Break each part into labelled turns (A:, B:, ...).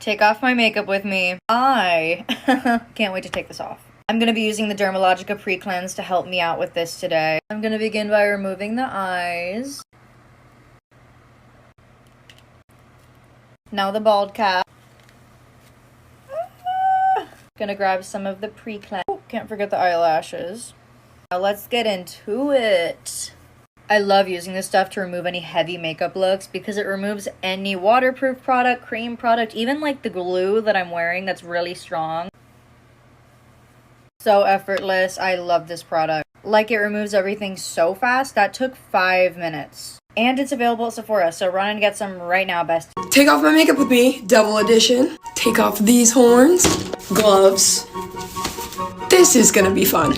A: Take off my makeup with me. I can't wait to take this off. I'm gonna be using the Dermalogica Pre-Cleanse to help me out with this today. I'm gonna begin by removing the eyes. Now the bald cap. Gonna grab some of the pre-cleanse. Oh, can't forget the eyelashes. Now let's get into it. I love using this stuff to remove any heavy makeup looks because it removes any waterproof product, cream product, even like the glue that I'm wearing that's really strong. So effortless. I love this product. Like, it removes everything so fast. That took 5 minutes. And it's available at Sephora, so run and get some right now, bestie.
B: Take off my makeup with me, double edition. Take off these horns, gloves. This is gonna be fun.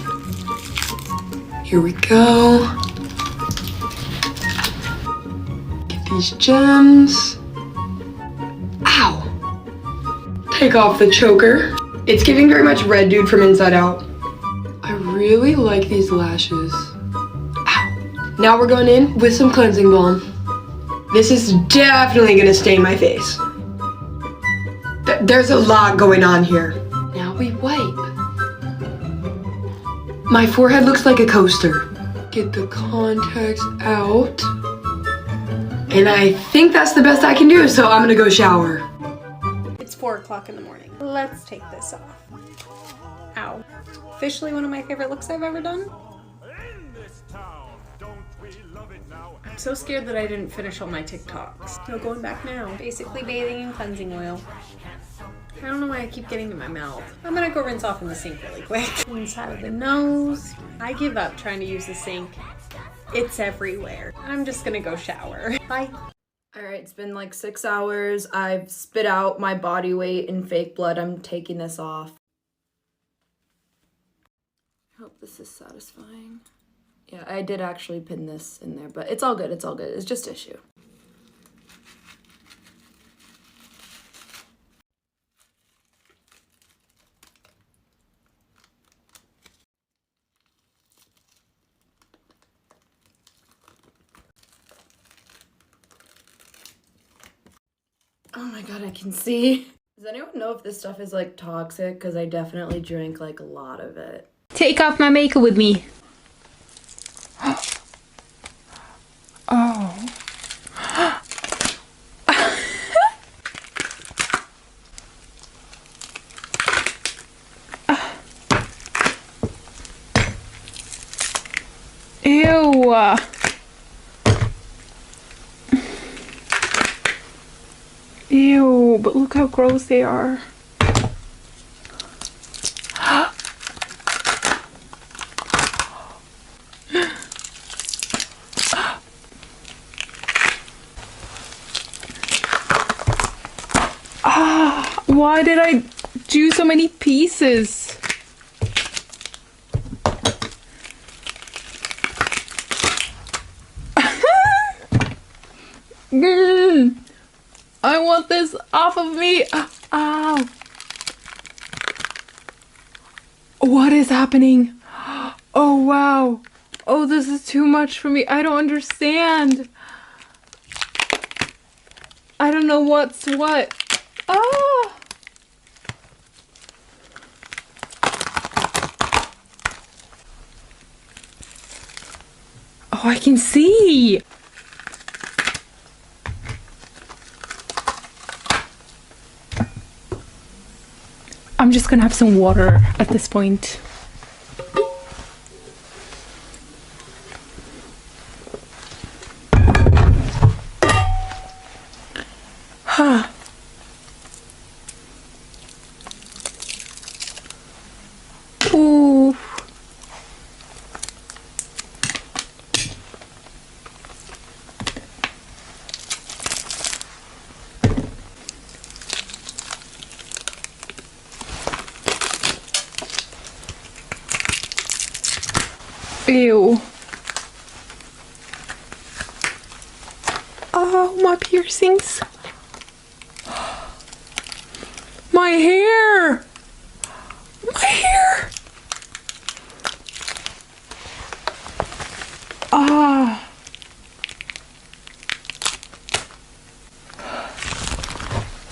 B: Here we go. Get these gems. Ow. Take off the choker. It's giving very much Red Dude from Inside Out. I really like these lashes. Ow. Now we're going in with some cleansing balm. This is definitely gonna stain my face. There's a lot going on here. Now we wipe. My forehead looks like a coaster. Get the contacts out. And I think that's the best I can do, so I'm gonna go shower.
C: It's 4 o'clock in the morning. Let's take this off. Ow. Officially one of my favorite looks I've ever done. I'm so scared that I didn't finish all my TikToks. No going back now. Basically bathing in cleansing oil. I don't know why I keep getting to my mouth. I'm gonna go rinse off in the sink really quick. Inside of the nose. I give up trying to use the sink. It's everywhere. I'm just gonna go shower. Bye.
D: Alright, it's been like 6 hours. I've spit out my body weight in fake blood. I'm taking this off. I hope this is satisfying. Yeah, I did actually pin this in there, but it's all good, it's all good. It's just tissue. Oh my god, I can see. Does anyone know if this stuff is like toxic? Because I definitely drank like a lot of it.
E: Take off my makeup with me. Oh. Ew. Ew, but look how gross they are. Why did I do so many pieces? I want this off of me. Ow. What is happening? Oh, wow. Oh, this is too much for me. I don't understand. I don't know what's what. Oh. Oh, I can see. I'm just gonna have some water at this point. Huh. Ooh. Ew. Oh, my piercings. My hair. My hair. Ah.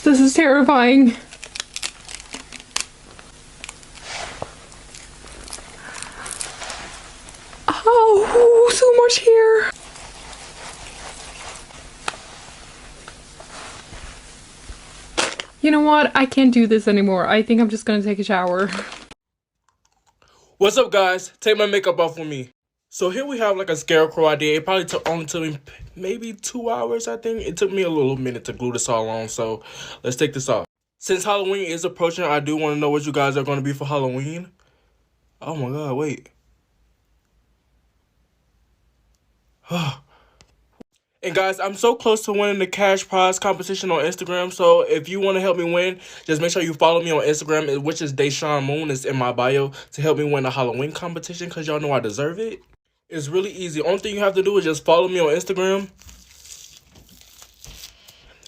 E: This is terrifying. Oh, so much hair. You know what? I can't do this anymore. I think I'm just gonna take a shower.
F: What's up, guys? Take my makeup off with me. So here we have like a scarecrow idea. It probably only took me maybe 2 hours, I think. It took me a little minute to glue this all on, so let's take this off. Since Halloween is approaching, I do want to know what you guys are going to be for Halloween. Oh my god, wait. And guys, I'm so close to winning the cash prize competition on Instagram, so if you want to help me win, just make sure you follow me on Instagram, which is Deshaun Moon. It's in my bio, to help me win the Halloween competition, because y'all know I deserve it. It's really easy. Only thing you have to do is just follow me on Instagram.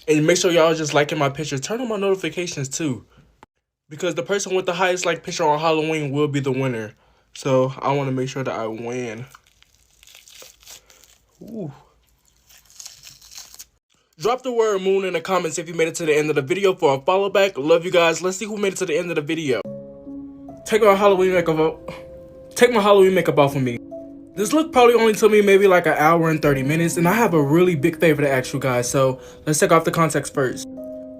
F: And make sure y'all just liking my pictures. Turn on my notifications too, because the person with the highest like picture on Halloween will be the winner. So I want to make sure that I win. Ooh. Drop the word moon in the comments if you made it to the end of the video for a follow back. Love you guys. Let's see who made it to the end of the video. Take my Halloween makeup off of me. This look probably only took me maybe like an hour and 30 minutes, and I have a really big favor to ask you guys, so let's take off the contacts first.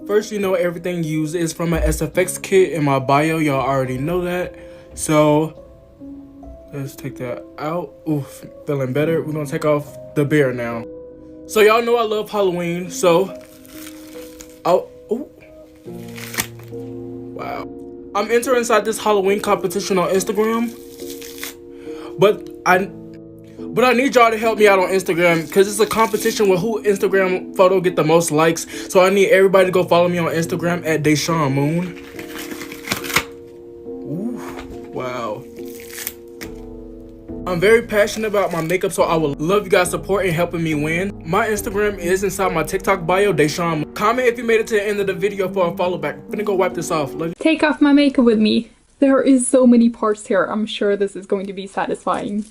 F: First, you know everything used is from an SFX kit in my bio. Y'all already know that. So let's take that out. Oof, feeling better. We're gonna take off the beard now. So y'all know I love Halloween, so wow. I'm entering inside this Halloween competition on Instagram, but I need y'all to help me out on Instagram, because it's a competition with who Instagram photo get the most likes. So I need everybody to go follow me on Instagram at Deshaun Moon. Ooh, wow. I'm very passionate about my makeup, so I would love you guys' support in helping me win. My Instagram is inside my TikTok bio, Deshaun. Comment if you made it to the end of the video for a follow back. I'm gonna go wipe this off. Love you.
E: Take off my makeup with me. There is so many parts here. I'm sure this is going to be satisfying.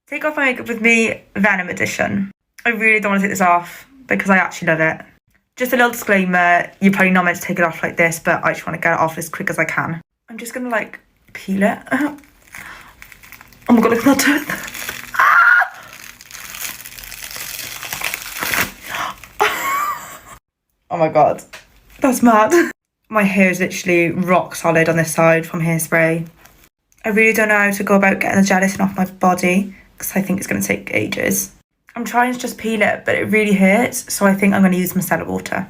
A: Take off my makeup with me, Venom edition. I really don't want to take this off because I actually love it. Just a little disclaimer, you're probably not meant to take it off like this, but I just want to get it off as quick as I can. I'm just gonna like peel it. Oh my god, look at that tooth. Oh my god, that's mad. My hair is literally rock solid on this side from hairspray. I really don't know how to go about getting the gelatin off my body because I think it's going to take ages. I'm trying to just peel it, but it really hurts, so I think I'm going to use micellar water.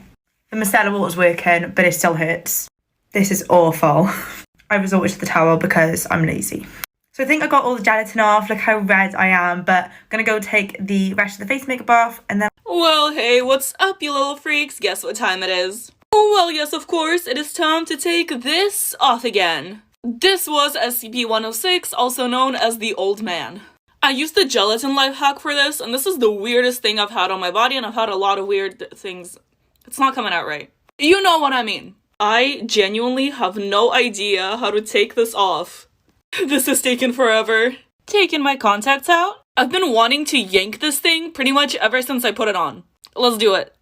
G: The micellar water's working, but it still hurts. This is awful. I resorted to the towel because I'm lazy. So I think I got all the gelatin off. Look how red I am, but I'm gonna go take the rest of the face makeup off and then...
H: Well, hey, what's up, you little freaks? Guess what time it is? Oh, well, yes, of course, it is time to take this off again. This was SCP-106, also known as the Old Man. I used the gelatin life hack for this, and this is the weirdest thing I've had on my body, and I've had a lot of weird things. It's not coming out right. You know what I mean. I genuinely have no idea how to take this off. This has taken forever. Taking my contacts out? I've been wanting to yank this thing pretty much ever since I put it on. Let's do it.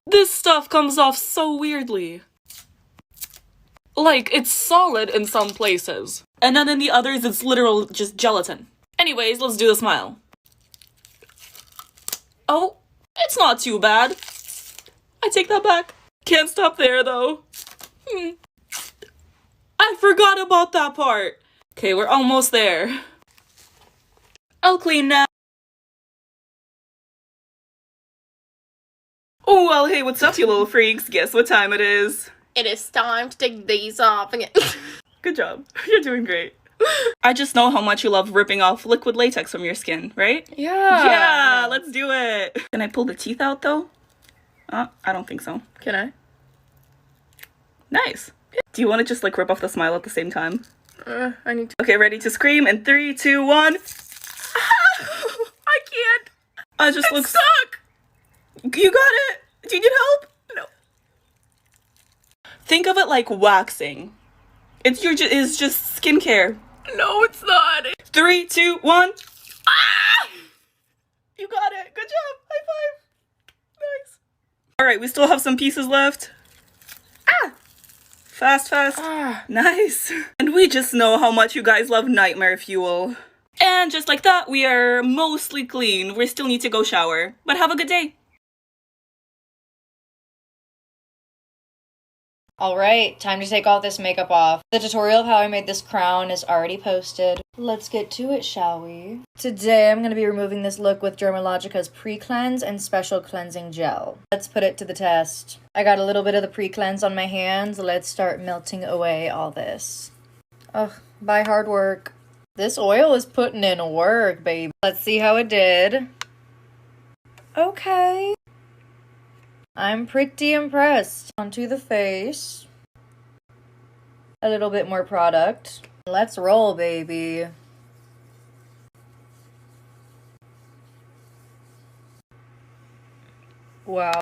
H: This stuff comes off so weirdly. Like, it's solid in some places. And then in the others, it's literal just gelatin. Anyways, let's do the smile. Oh, it's not too bad. I take that back. Can't stop there, though. I forgot about that part. Okay, we're almost there. I'll clean now. Oh, well, hey, what's up, you little freaks? Guess what time it is?
C: It is time to take these off again.
H: Good job. You're doing great. I just know how much you love ripping off liquid latex from your skin, right? Yeah, let's do it. Can I pull the teeth out, though? I don't think so. Can I? Nice. Do you want to just, like, rip off the smile at the same time?
C: I need to.
H: Okay, ready to scream in 3, 2, 1. I can't. I just look stuck. You got it. Do you need help? No. Think of it like waxing. It's just skincare.
C: No, it's not.
H: 3, 2, 1. Ah! You got it. Good job. High five. Nice. All right, we still have some pieces left. Ah! Fast. Nice. And we just know how much you guys love nightmare fuel. And just like that, we are mostly clean. We still need to go shower. But have a good day.
A: Alright, time to take all this makeup off. The tutorial of how I made this crown is already posted. Let's get to it, shall we? Today I'm going to be removing this look with Dermalogica's Pre-Cleanse and Special Cleansing Gel. Let's put it to the test. I got a little bit of the pre-cleanse on my hands. Let's start melting away all this. Ugh, by hard work. This oil is putting in work, baby. Let's see how it did. Okay. I'm pretty impressed. Onto the face. A little bit more product. Let's roll, baby. Wow.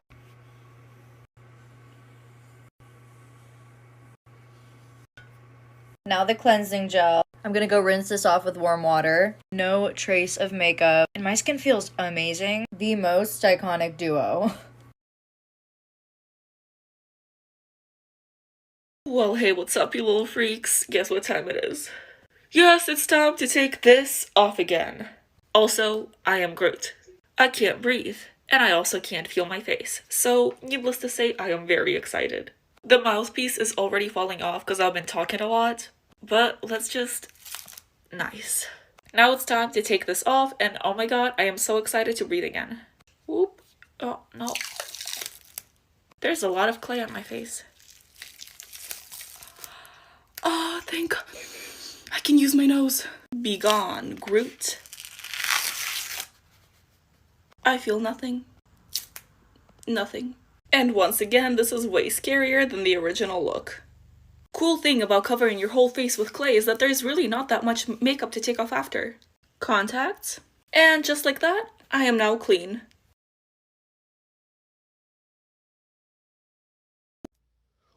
A: Now the cleansing gel. I'm gonna go rinse this off with warm water. No trace of makeup. And my skin feels amazing. The most iconic duo.
H: Well, hey, what's up, you little freaks? Guess what time it is? Yes, it's time to take this off again. Also, I am Groot. I can't breathe, and I also can't feel my face. So, needless to say, I am very excited. The mouthpiece is already falling off because I've been talking a lot, but let's just... Nice. Now it's time to take this off, and oh my god, I am so excited to breathe again. Whoop. Oh, no. There's a lot of clay on my face. Oh, thank God. I can use my nose. Be gone, Groot. I feel nothing. Nothing. And once again, this is way scarier than the original look. Cool thing about covering your whole face with clay is that there's really not that much makeup to take off after. Contacts. And just like that, I am now clean.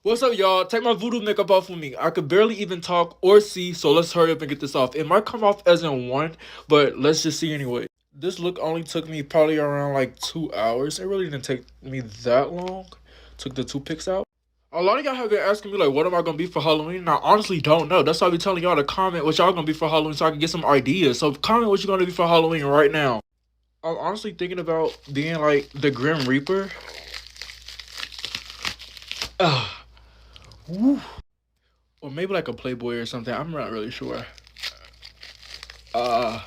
F: What's up, y'all? Take my voodoo makeup off of me. I could barely even talk or see, so let's hurry up and get this off. It might come off as in one, but let's just see anyway. This look only took me probably around like 2 hours. It really didn't take me that long. Took the 2 picks out. A lot of y'all have been asking me, like, what am I going to be for Halloween? And I honestly don't know. That's why I be telling y'all to comment what y'all going to be for Halloween so I can get some ideas. So comment what you're going to be for Halloween right now. I'm honestly thinking about being like the Grim Reaper. Woo. Or maybe like a Playboy or something. I'm not really sure. I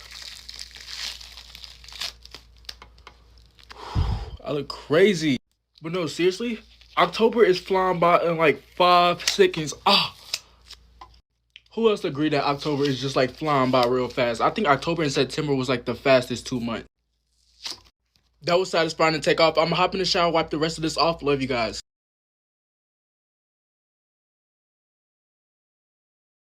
F: look crazy. But no, seriously, October is flying by in like 5 seconds. Ah. Who else agreed that October is just like flying by real fast? I think October and September was like the fastest 2 months. That was satisfying to take off. I'm gonna hop in the shower, wipe the rest of this off. Love you guys.